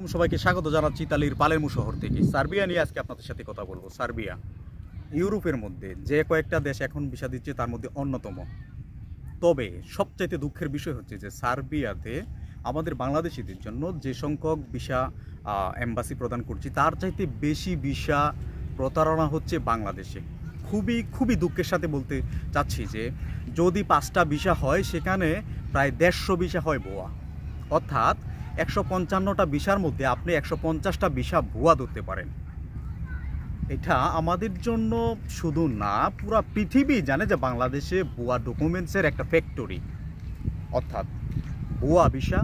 সবাইকে স্বাগত জানাচ্ছি ইতালির পালেরমো শহর থেকে। সার্বিয়া নিয়ে আজকে আপনাদের সাথে কথা বলবো। সার্বিয়া ইউরোপের মধ্যে যে কয়েকটা দেশ এখন ভিসা দিচ্ছে তার মধ্যে অন্যতম। তবে সবচাইতে দুঃখের বিষয় হচ্ছে যে সার্বিয়াতে আমাদের বাংলাদেশিদের জন্য যে সংখ্যক ভিসা এম্বাসি প্রদান করছি তার চাইতে বেশি ভিসা প্রতারণা হচ্ছে বাংলাদেশে। খুবই দুঃখের সাথে বলতে চাচ্ছি যে যদি 5টা ভিসা হয় সেখানে প্রায় 150 ভিসা হয় ভুয়া। অর্থাৎ 155টা ভিসার মধ্যে আপনি 150টা ভিসা ভুয়া ধরতে পারেন। এটা আমাদের জন্য শুধু না, পুরা পৃথিবী জানে যে বাংলাদেশে ভুয়া ডকুমেন্টসের একটা ফ্যাক্টরি। অর্থাৎ ভুয়া ভিসা,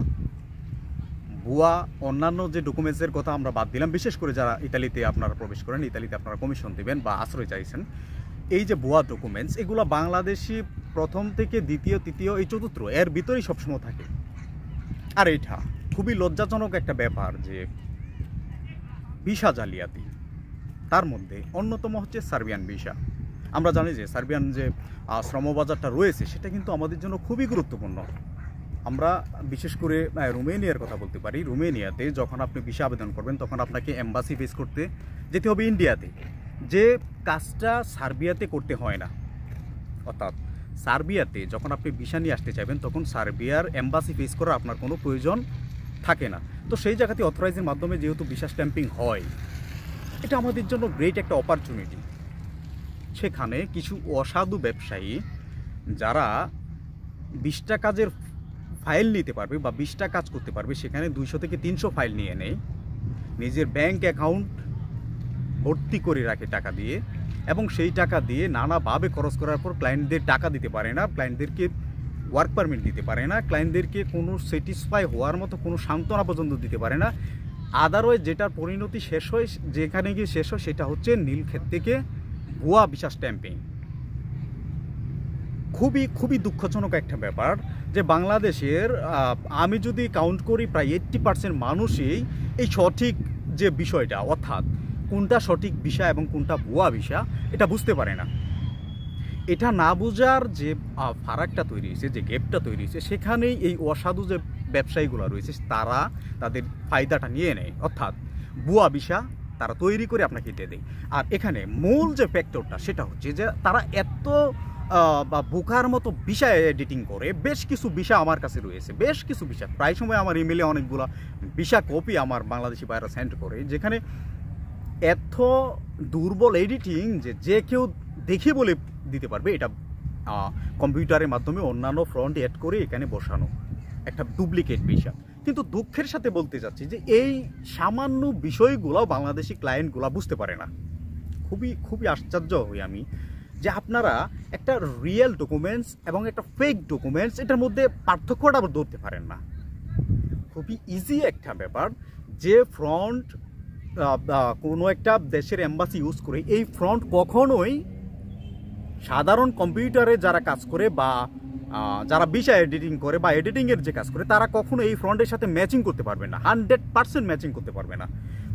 ভুয়া অন্যান্য যে ডকুমেন্টসের কথা আমরা বাদ দিলাম, বিশেষ করে যারা ইতালিতে আপনারা প্রবেশ করেন, ইতালিতে আপনারা কমিশন দেবেন বা আশ্রয় চাইছেন, এই যে ভুয়া ডকুমেন্টস এগুলো বাংলাদেশি প্রথম থেকে দ্বিতীয়, তৃতীয়, এই চতুর্থ এর ভিতরেই সবসময় থাকে। আর এটা খুবই লজ্জাজনক একটা ব্যাপার যে ভিসা জালিয়াতি, তার মধ্যে অন্যতম হচ্ছে সার্বিয়ান ভিসা। আমরা জানি যে সার্বিয়ান যে শ্রমবাজারটা রয়েছে সেটা কিন্তু আমাদের জন্য খুবই গুরুত্বপূর্ণ। আমরা বিশেষ করে রোমেনিয়ার কথা বলতে পারি। রোমেনিয়াতে যখন আপনি ভিসা আবেদন করবেন তখন আপনাকে এম্বাসি ফেস করতে যেতে হবে ইন্ডিয়াতে, যে কাজটা সার্বিয়াতে করতে হয় না। অর্থাৎ সার্বিয়াতে যখন আপনি ভিসা নিয়ে আসতে চাইবেন তখন সার্বিয়ার এম্বাসি ফেস করার আপনার কোনো প্রয়োজন থাকে না। তো সেই জায়গাতে অথরাইজের মাধ্যমে যেহেতু ভিসা স্ট্যাম্পিং হয়, এটা আমাদের জন্য গ্রেট একটা অপরচুনিটি। সেখানে কিছু অসাধু ব্যবসায়ী যারা 20টা কাজের ফাইল নিতে পারবে বা 20টা কাজ করতে পারবে, সেখানে 200 থেকে 300 ফাইল নিয়ে নেয়, নিজের ব্যাংক অ্যাকাউন্ট ভর্তি করে রাখে টাকা দিয়ে, এবং সেই টাকা দিয়ে নানাভাবে খরচ করার পর ক্লায়েন্টদের টাকা দিতে পারে না, ক্লায়েন্টদেরকে ওয়ার্ক পারমিট দিতে পারে না, ক্লায়েন্টদেরকে কোনো স্যাটিসফাই হওয়ার মতো কোনো সান্ত্বনা পর্যন্ত দিতে পারে না। আদারওয়াইজ যেটার পরিণতি শেষ হয়, যেখানে গিয়ে শেষ হয় সেটা হচ্ছে নীলক্ষেত থেকে ভুয়া ভিসা স্ট্যাম্পিং। খুবই দুঃখজনক একটা ব্যাপার যে বাংলাদেশের আমি যদি কাউন্ট করি প্রায় 80% মানুষই এই সঠিক যে বিষয়টা, অর্থাৎ কোনটা সঠিক ভিসা এবং কোনটা ভুয়া ভিসা, এটা বুঝতে পারে না। এটা না বোঝার যে ফারাকটা তৈরি হয়েছে, যে গ্যাপটা তৈরি হয়েছে, সেখানেই এই অসাধু যে ব্যবসায়ীগুলো রয়েছে তারা তাদের ফায়দাটা নিয়ে নেয়। অর্থাৎ ভুয়া ভিসা তারা তৈরি করে আপনাকে দিয়ে দেয়। আর এখানে মূল যে ফ্যাক্টরটা সেটা হচ্ছে যে তারা এত বা বোকার মতো ভিসা এডিটিং করে। বেশ কিছু ভিসা আমার কাছে রয়েছে, বেশ কিছু ভিসা, প্রায় সময় আমার ইমেলে অনেকগুলো ভিসা কপি আমার বাংলাদেশি ভাইরা সেন্ড করে, যেখানে এত দুর্বল এডিটিং যে কেউ দেখে বলে দিতে পারবে এটা কম্পিউটারের মাধ্যমে অন্যান্য ফ্রন্ট অ্যাড করে এখানে বসানো একটা ডুপ্লিকেট ভিসা। কিন্তু দুঃখের সাথে বলতে চাচ্ছি যে এই সামান্য বিষয়গুলো বাংলাদেশি ক্লায়েন্টগুলো বুঝতে পারে না। খুবই আশ্চর্য হই আমি যে আপনারা একটা রিয়েল ডকুমেন্টস এবং একটা ফেক ডকুমেন্টস, এটার মধ্যে পার্থক্যটা ধরতে পারেন না। খুবই ইজি একটা ব্যাপার যে ফ্রন্ট কোনো একটা দেশের এম্বাসি ইউজ করে, এই ফ্রন্ট কখনোই সাধারণ কম্পিউটারে যারা কাজ করে বা যারা ভিসা এডিটিং করে বা এডিটিংয়ের যে কাজ করে তারা কখনো এই ফ্রন্টের সাথে ম্যাচিং করতে পারবে না, 100% ম্যাচিং করতে পারবে না।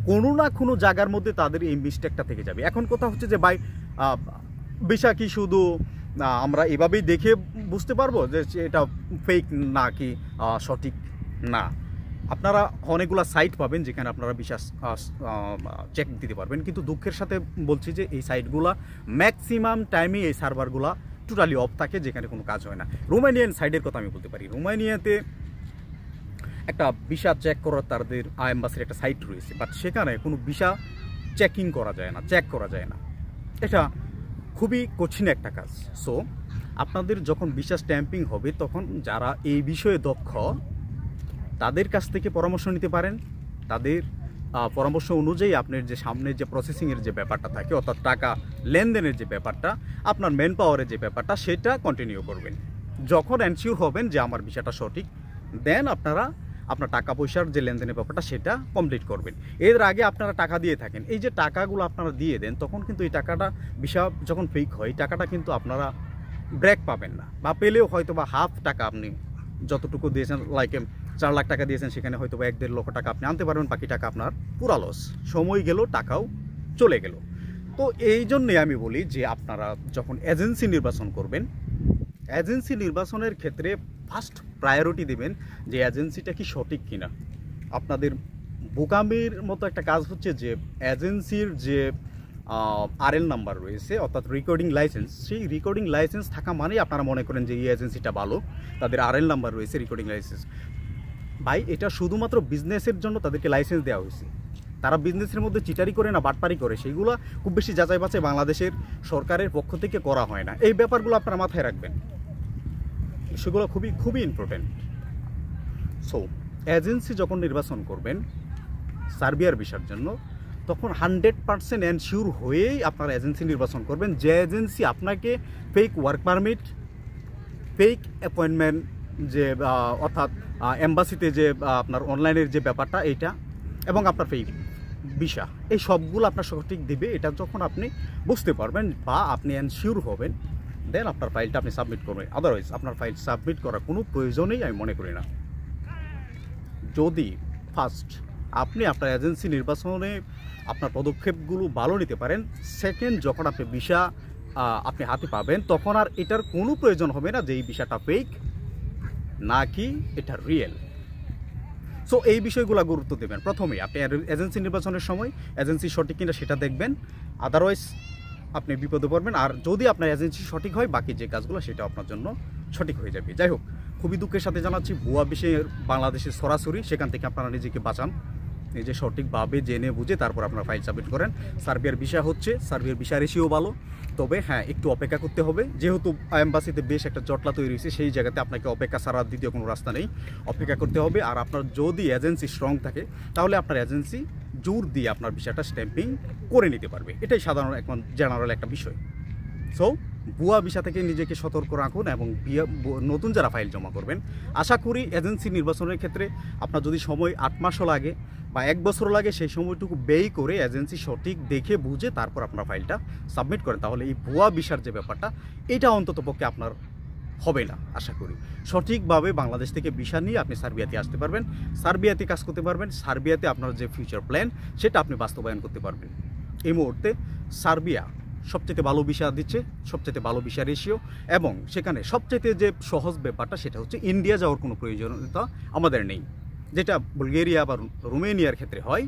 কোনো না কোনো জায়গার মধ্যে তাদের এই মিস্টেকটা থেকে যাবে। এখন কথা হচ্ছে যে ভাই ভিসা কি শুধু আমরা এভাবেই দেখে বুঝতে পারবো যে এটা ফেক না কি সঠিক? না, আপনারা অনেকগুলো সাইট পাবেন যেখানে আপনারা বিশ্বাস চেক দিতে পারবেন, কিন্তু দুঃখের সাথে বলছি যে এই সাইটগুলা ম্যাক্সিমাম টাইমে এই সার্ভারগুলা টোটালি অফ থাকে, যেখানে কোনো কাজ হয় না। রোমানিয়ান সাইডের কথা আমি বলতে পারি। রোমানিয়াতে একটা ভিসা চেক করার তাদের এম্বাসির একটা সাইট রয়েছে, বাট সেখানে কোনো ভিসা চেকিং করা যায় না, চেক করা যায় না। এটা খুবই কঠিন একটা কাজ। সো আপনাদের যখন ভিসা স্ট্যাম্পিং হবে তখন যারা এই বিষয়ে দক্ষ তাদের কাছ থেকে পরামর্শ নিতে পারেন। তাদের পরামর্শ অনুযায়ী আপনার যে সামনের যে প্রসেসিংয়ের যে ব্যাপারটা থাকে, অর্থাৎ টাকা লেনদেনের যে ব্যাপারটা, আপনার ম্যান পাওয়ারের যে ব্যাপারটা, সেটা কন্টিনিউ করবেন। যখন এনশিওর হবেন যে আমার ভিসাটা সঠিক, দেন আপনারা আপনার টাকা পয়সার যে লেনদেনের ব্যাপারটা সেটা কমপ্লিট করবেন। এর আগে আপনারা টাকা দিয়ে থাকেন, এই যে টাকাগুলো আপনারা দিয়ে দেন তখন কিন্তু এই টাকাটা ভিসা যখন ফেক হয় টাকাটা কিন্তু আপনারা ব্রেক পাবেন না, বা পেলেও হয়তো বা হাফ টাকা আপনি যতটুকু দিয়েছেন, লাইক 4 লাখ টাকা দিয়েছেন, সেখানে হয়তো বা 1-1.5 লক্ষ টাকা আপনি আনতে পারবেন, বাকি টাকা আপনার পুরা লস, সময় গেল, টাকাও চলে গেল। তো এই জন্যে আমি বলি যে আপনারা যখন এজেন্সি নির্বাচন করবেন, এজেন্সি নির্বাচনের ক্ষেত্রে ফার্স্ট প্রায়োরিটি দেবেন যে এজেন্সিটা কি সঠিক কিনা। আপনাদের বোকামির মতো একটা কাজ হচ্ছে যে এজেন্সির যে আরএল নাম্বার রয়েছে অর্থাৎ রেকর্ডিং লাইসেন্স, সেই রেকর্ডিং লাইসেন্স থাকা মানেই আপনারা মনে করেন যে এই এজেন্সিটা ভালো, তাদের আরএল নাম্বার রয়েছে, রেকর্ডিং লাইসেন্স। ভাই এটা শুধুমাত্র বিজনেসের জন্য তাদেরকে লাইসেন্স দেওয়া হয়েছে। তারা বিজনেসের মধ্যে চিটারি করে না বাটপারি করে, সেইগুলো খুব বেশি যাচাই বাছাই বাংলাদেশের সরকারের পক্ষ থেকে করা হয় না। এই ব্যাপারগুলো আপনারা মাথায় রাখবেন, সেগুলো খুবই খুবই ইম্পর্টেন্ট। সো এজেন্সি যখন নির্বাচন করবেন সার্বিয়ার ভিসার জন্য, তখন 100% এনশিওর হয়েই আপনারা এজেন্সি নির্বাচন করবেন, যে এজেন্সি আপনাকে fake work permit, fake appointment, যে অর্থাৎ এম্বাসিতে যে আপনার অনলাইনের যে ব্যাপারটা এইটা, এবং আপনার ফেক ভিসা, এই সবগুলো আপনার সঠিক দিবে। এটা যখন আপনি বুঝতে পারবেন বা আপনি এনশিওর হবেন, দেন আপনার ফাইলটা আপনি সাবমিট করবেন। আদারওয়াইজ আপনার ফাইল সাবমিট করার কোনো প্রয়োজনই আমি মনে করি না। যদি ফার্স্ট আপনি আপনার এজেন্সি নির্বাচনে আপনার পদক্ষেপগুলো ভালো নিতে পারেন, সেকেন্ড যখন আপনি ভিসা আপনি হাতে পাবেন, তখন আর এটার কোনো প্রয়োজন হবে না যে এই ভিসাটা ফেক নাকি এটা রিয়েল। সো এই বিষয়গুলো গুরুত্ব দেবেন। প্রথমে আপনি এজেন্সি নির্বাচনের সময় এজেন্সি সঠিক কিনা সেটা দেখবেন, আদারওয়াইজ আপনি বিপদে পড়বেন। আর যদি আপনার এজেন্সি সঠিক হয়, বাকি যে কাজগুলো সেটা আপনার জন্য সঠিক হয়ে যাবে। যাই হোক, খুবই দুঃখের সাথে জানাচ্ছি ভুয়া বিষয়ে বাংলাদেশের সরাসরি, সেখান থেকে আপনারা নিজেকে বাঁচান, নিজে সঠিকভাবে জেনে বুঝে তারপর আপনার ফাইল সাবমিট করেন। সার্বিয়ার বিষয় হচ্ছে, সার্বিয়ার বিষয় রেশিও ভালো, তবে হ্যাঁ একটু অপেক্ষা করতে হবে, যেহেতু এম্বাসিতে বেশ একটা জটলা তৈরি হয়েছে, সেই জায়গাতে আপনাকে অপেক্ষা ছাড়া দ্বিতীয় কোনো রাস্তা নেই, অপেক্ষা করতে হবে। আর আপনার যদি এজেন্সি স্ট্রং থাকে, তাহলে আপনার এজেন্সি জোর দিয়ে আপনার বিষয়টা স্ট্যাম্পিং করে নিতে পারবে। এটাই সাধারণ এখন জেনারেল একটা বিষয়। সো ভুয়া ভিসা থেকে নিজেকে সতর্ক রাখুন, এবং নতুন যারা ফাইল জমা করবেন, আশা করি এজেন্সি নির্বাচনের ক্ষেত্রে আপনার যদি সময় 8 মাসও লাগে বা 1 বছর লাগে, সেই সময়টুকু ব্যয় করে এজেন্সি সঠিক দেখে বুঝে তারপর আপনার ফাইলটা সাবমিট করেন, তাহলে এই ভুয়া ভিসার যে ব্যাপারটা এটা অন্তত পক্ষে আপনার হবে না। আশা করি সঠিকভাবে বাংলাদেশ থেকে ভিসা নিয়ে আপনি সার্বিয়াতে আসতে পারবেন, সার্বিয়াতে কাজ করতে পারবেন, সার্বিয়াতে আপনার যে ফিউচার প্ল্যান সেটা আপনি বাস্তবায়ন করতে পারবেন। এই মুহূর্তে সার্বিয়া সবচেয়ে ভালো ভিসা দিচ্ছে, সবচেয়ে ভালো ভিসা রেশিও, এবং সেখানে সবচেয়ে যে সহজ ব্যাপারটা সেটা হচ্ছে ইন্ডিয়া যাওয়ার কোনো প্রয়োজনীয়তা আমাদের নেই, যেটা বুলগেরিয়া বা রোমেনিয়ার ক্ষেত্রে হয়।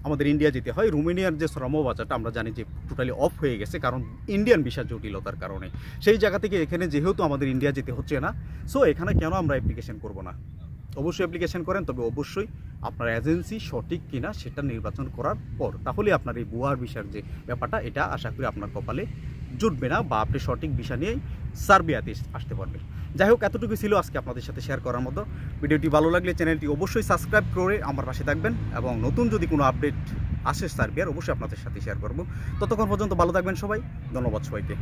আমাদের ইন্ডিয়া যেতে হয়। রোমেনিয়ার যে শ্রম বাজারটা আমরা জানি যে টোটালি অফ হয়ে গেছে, কারণ ইন্ডিয়ান ভিসা জটিলতার কারণে। সেই জায়গা থেকে এখানে যেহেতু আমাদের ইন্ডিয়া যেতে হচ্ছে না, সো এখানে কেন আমরা অ্যাপ্লিকেশন করব না? অবশ্যই অ্যাপ্লিকেশন করেন, তবে অবশ্যই আপনার এজেন্সি সঠিক কিনা সেটা নির্বাচন করার পর, তাহলে আপনার এই ভুয়া ভিসার যে ব্যাপারটা এটা আশা করি আপনার কপালে জুটবে না, বা আপনি সঠিক ভিসা নিয়েই সার্বিয়াতে আসতে পারবেন। যাই হোক, এতটুকু ছিল আজকে আপনাদের সাথে শেয়ার করার মতো। ভিডিওটি ভালো লাগলে চ্যানেলটি অবশ্যই সাবস্ক্রাইব করে আমার পাশে থাকবেন, এবং নতুন যদি কোনো আপডেট আসে সার্বিয়ার, অবশ্যই আপনাদের সাথে শেয়ার করব। ততক্ষণ পর্যন্ত ভালো থাকবেন সবাই, ধন্যবাদ সবাইকে।